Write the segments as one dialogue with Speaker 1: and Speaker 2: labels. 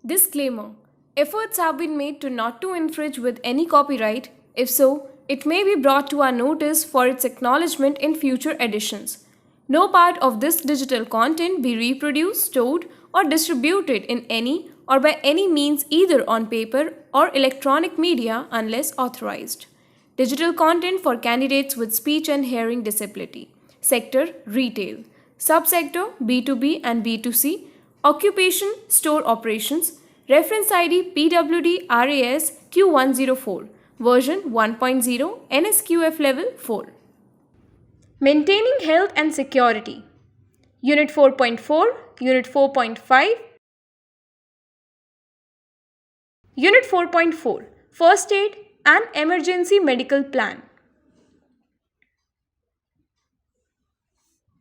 Speaker 1: Disclaimer: efforts have been made to not to infringe with any copyright. If so, it may be brought to our notice for its acknowledgement in future editions. No part of this digital content be reproduced, stored, or distributed in any or by any means either on paper or electronic media unless authorized. Digital content for candidates with speech and hearing disability. Sector: Retail. Subsector: B2B and B2C. Occupation: Store Operations. Reference ID: PWD RAS Q104. Version 1.0 NSQF Level 4. Maintaining Health and Security. Unit 4.4, Unit 4.5. Unit 4.4, First Aid and Emergency Medical Plan.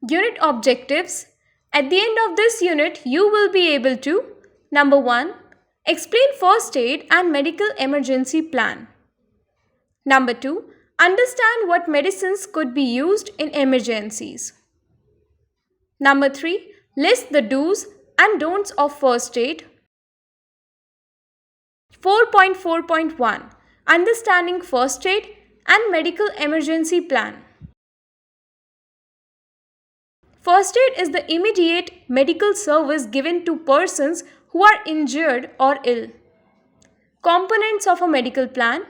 Speaker 1: Unit Objectives. At the end of this unit, you will be able to: Number 1. Explain First Aid and Medical Emergency Plan. Number 2. Understand what medicines could be used in emergencies. Number 3. List the do's and don'ts of first aid. 4.4.1. Understanding First Aid and Medical Emergency Plan. First aid is the immediate medical service given to persons who are injured or ill. Components of a medical plan.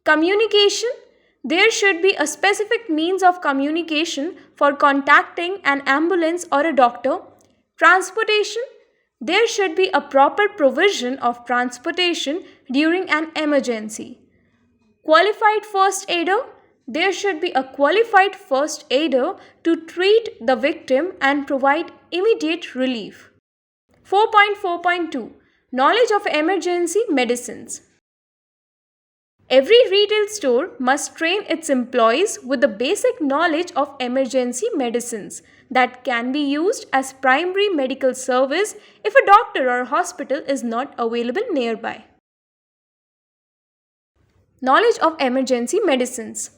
Speaker 1: Communication. There should be a specific means of communication for contacting an ambulance or a doctor. Transportation. There should be a proper provision of transportation during an emergency. Qualified first aider. There should be a qualified first aider to treat the victim and provide immediate relief. 4.4.2. Knowledge of emergency medicines. Every retail store must train its employees with the basic knowledge of emergency medicines that can be used as primary medical service if a doctor or hospital is not available nearby. Knowledge of emergency medicines.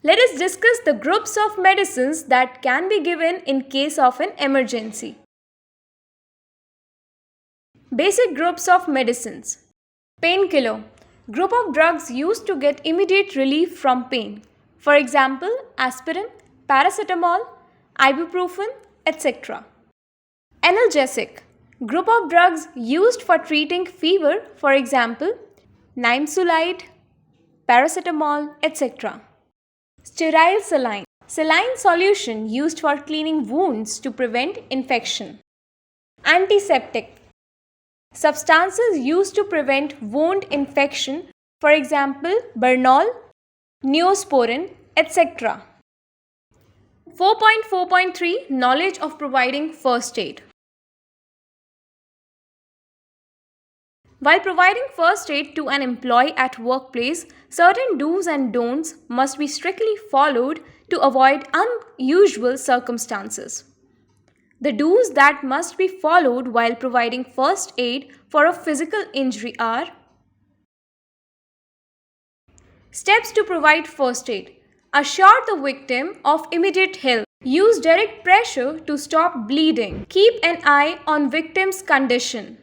Speaker 1: Let us discuss the groups of medicines that can be given in case of an emergency. Basic groups of medicines. Painkiller. Group of drugs used to get immediate relief from pain. For example, aspirin, paracetamol, ibuprofen, etc. Analgesic. Group of drugs used for treating fever. For example, nimesulide, paracetamol, etc. Sterile saline. Saline solution used for cleaning wounds to prevent infection. Antiseptic. Substances used to prevent wound infection, for example, Bernol, Neosporin, etc. 4.4.3 Knowledge of providing first aid. While providing first aid to an employee at workplace, certain do's and don'ts must be strictly followed to avoid unusual circumstances. The do's that must be followed while providing first aid for a physical injury are: Steps to provide first aid. Assure the victim of immediate help. Use direct pressure to stop bleeding. Keep an eye on victim's condition.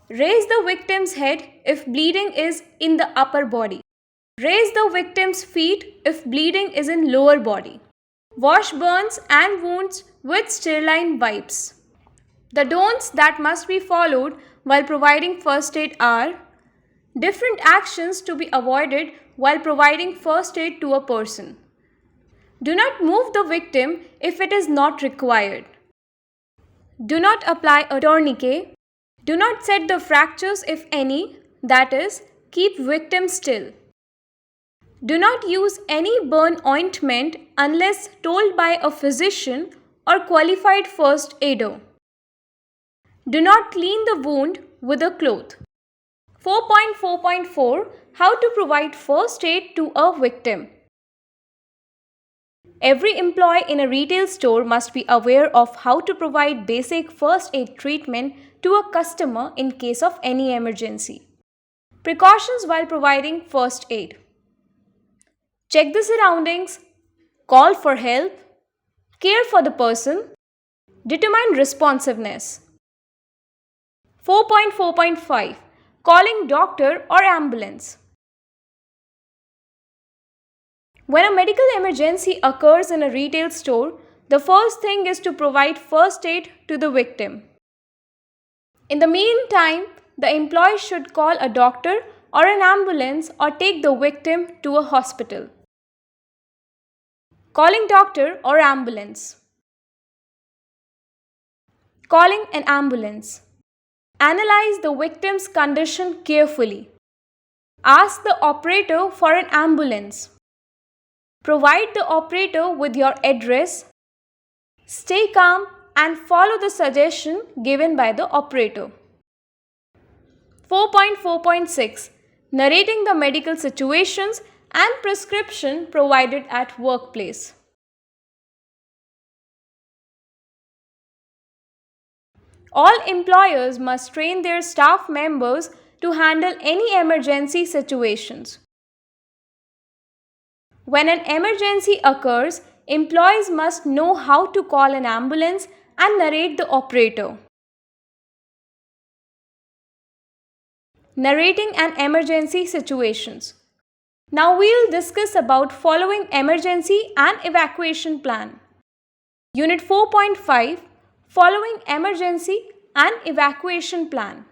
Speaker 1: Raise the victim's head if bleeding is in the upper body. Raise the victim's feet if bleeding is in lower body. Wash burns and wounds with sterile wipes. The don'ts that must be followed while providing first aid are: different actions to be avoided while providing first aid to a person. Do not move the victim if it is not required. Do not apply a tourniquet. Do not set the fractures if any, that is, keep victim still. Do not use any burn ointment unless told by a physician or qualified first aider. Do not clean the wound with a cloth. 4.4.4 How to provide first aid to a victim. Every employee in a retail store must be aware of how to provide basic first aid treatment to a customer in case of any emergency. Precautions while providing first aid. Check the surroundings, call for help, care for the person, determine responsiveness. 4.4.5 Calling doctor or ambulance. When a medical emergency occurs in a retail store, the first thing is to provide first aid to the victim. In the meantime, the employee should call a doctor or an ambulance or take the victim to a hospital. Calling doctor or ambulance. Calling an ambulance. Analyze the victim's condition carefully. Ask the operator for an ambulance. Provide the operator with your address. Stay calm and follow the suggestion given by the operator. 4.4.6 Narrating the medical situations and prescription provided at workplace. All employers must train their staff members to handle any emergency situations. When an emergency occurs, employees must know how to call an ambulance and narrate the operator. Narrating an emergency situations. Now we'll discuss about following emergency and evacuation plan. Unit 4.5 Following emergency and evacuation plan.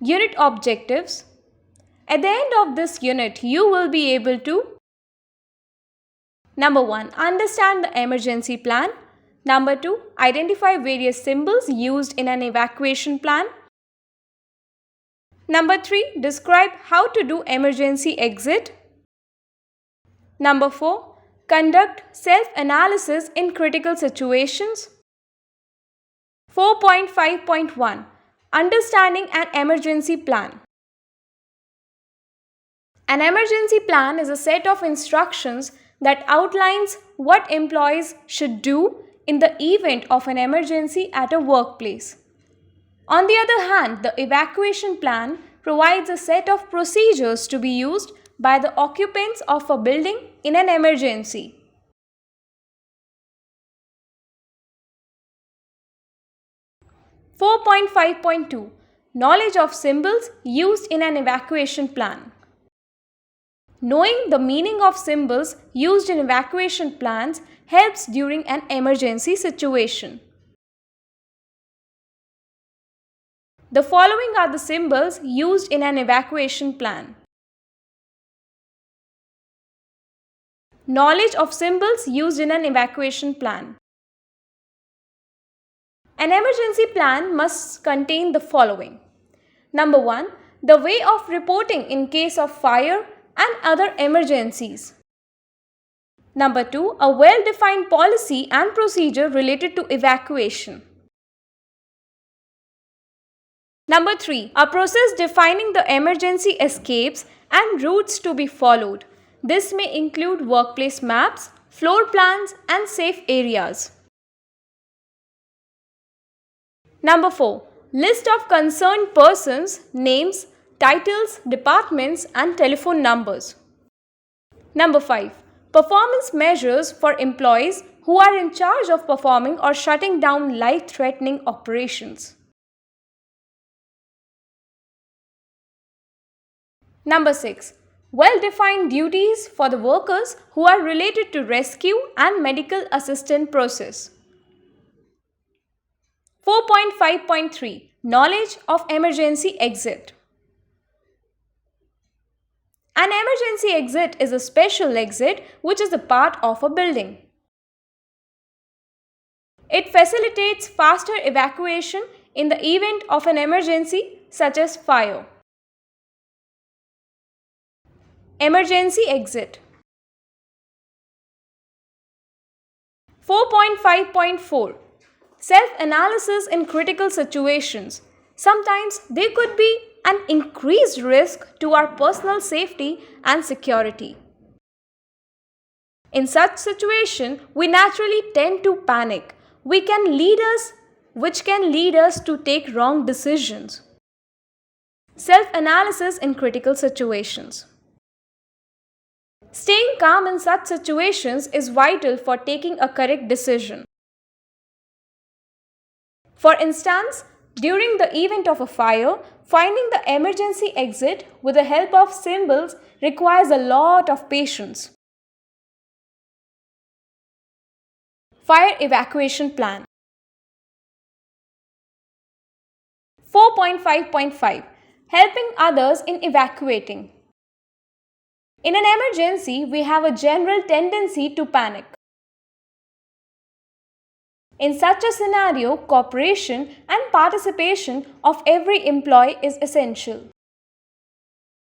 Speaker 1: Unit objectives. At the end of this unit, you will be able to: Number 1. Understand the emergency plan. Number 2. Identify various symbols used in an evacuation plan. Number 3. Describe how to do emergency exit. Number 4. Conduct self-analysis in critical situations. 4.5.1 Understanding an emergency plan. An emergency plan is a set of instructions that outlines what employees should do in the event of an emergency at a workplace. On the other hand, the evacuation plan provides a set of procedures to be used by the occupants of a building in an emergency. Four 4.5.2 Knowledge of symbols used in an evacuation plan. Knowing the meaning of symbols used in evacuation plans helps during an emergency situation. The following are the symbols used in an evacuation plan. Knowledge of symbols used in an evacuation plan. An emergency plan must contain the following. Number 1. The way of reporting in case of fire and other emergencies. Number 2. A well-defined policy and procedure related to evacuation. Number 3. A process defining the emergency escapes and routes to be followed. This may include workplace maps, floor plans, and safe areas. Number 4. List of concerned persons, names, titles, departments, and telephone numbers. Number 5. Performance measures for employees who are in charge of performing or shutting down life-threatening operations. Number 6. Well-defined duties for the workers who are related to rescue and medical assistance process. 4.5.3 Knowledge of emergency exit. An emergency exit is a special exit which is a part of a building. It facilitates faster evacuation in the event of an emergency such as fire. Emergency exit. 4.5.4 Self-analysis in critical situations. Sometimes there could be an increased risk to our personal safety and security. In such situation, we naturally tend to panic, which can lead us to take wrong decisions. Self-analysis in critical situations. Staying calm in such situations is vital for taking a correct decision. For instance, During the event of a fire, finding the emergency exit with the help of symbols requires a lot of patience. Fire evacuation plan. 4.5.5 Helping others in evacuating. In an emergency, we have a general tendency to panic. In such a scenario, cooperation and participation of every employee is essential.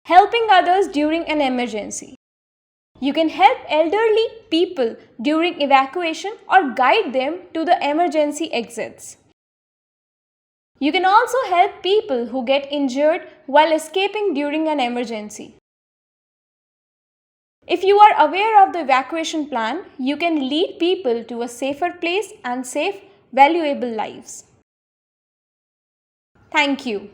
Speaker 1: Helping others during an emergency. You can help elderly people during evacuation or guide them to the emergency exits. You can also help people who get injured while escaping during an emergency. If you are aware of the evacuation plan, you can lead people to a safer place and save valuable lives. Thank you.